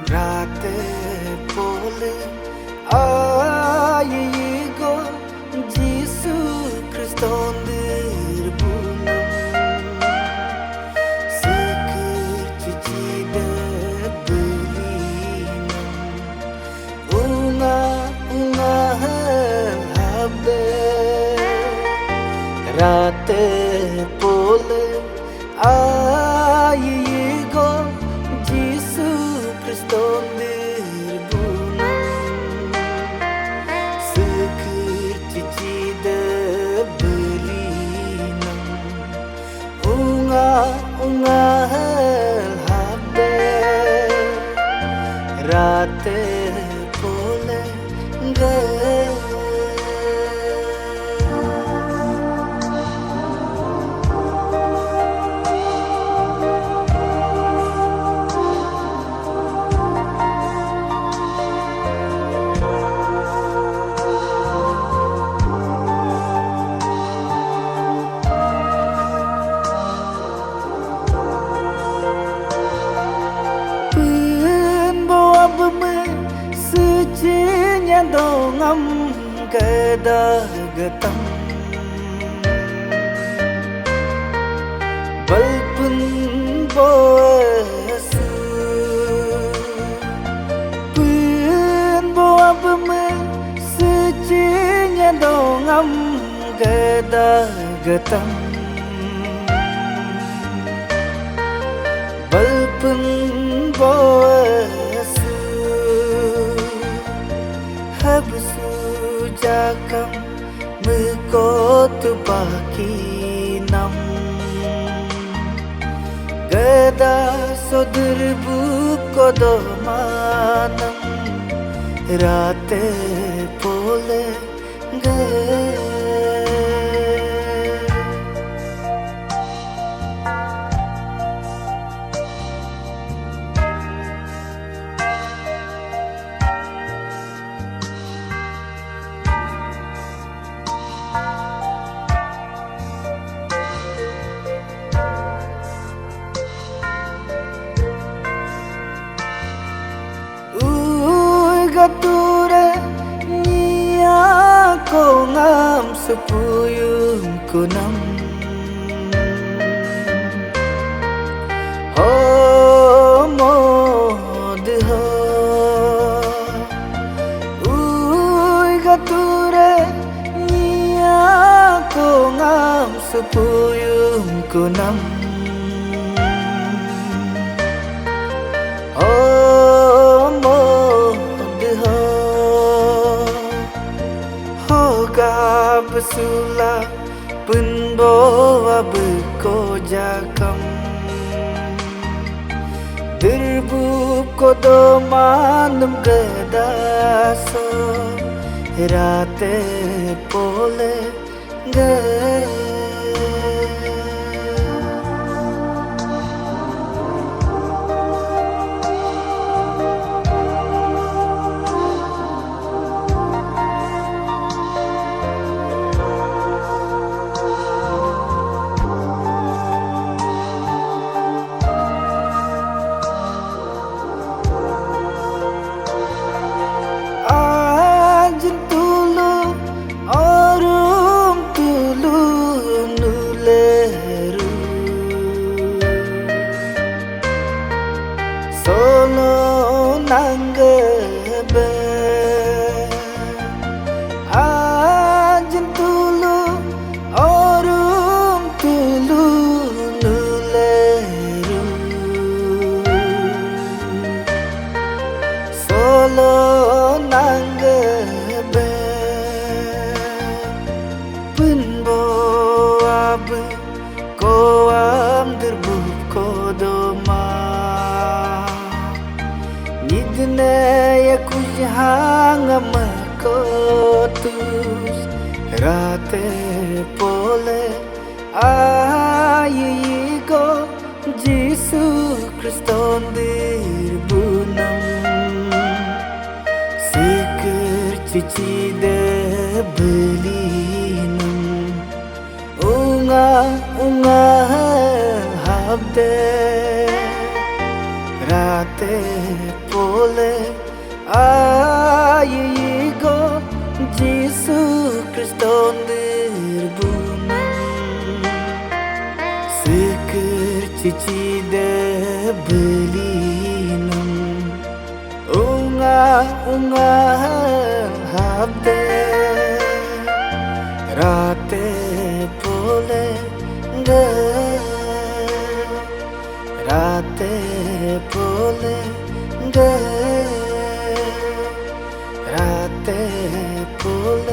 Rate pole ayigo Jesu Kriston dirbunam Sekir cuci debelinam Unga habe Rate pole ayigo Jesu Kriston dirbunam Sekir cuci debelinam Unga habe Rate pole Sucinya dongam kedagetam Balpun boasu Pun boa beme Sucinya dongam kedagetam Balpun boasu Habsu jakam mekotu pakinam Geda soderbu kodomanam Rate pole Gature niya ko ngam sepuyung kunam Homo deha gature niya ko ngam sepuyung kunam Besula penbawa berkojakam Derbub kodomanam gedaso Rate pole Nanggebe Ajen tulu Orum tulu nuleru Solo nanggebe Penbo abe Koam derbuk kodoma Nidne ya kujhang makotus Rate pole ayigo Jesu Kriston dirbunam Sekir cuci debelinam Unga habde rate pole ayigo Jesu Kriston dirbunam Sikir cici de belinam Unga habde rate pole ge rate pole ge rate pole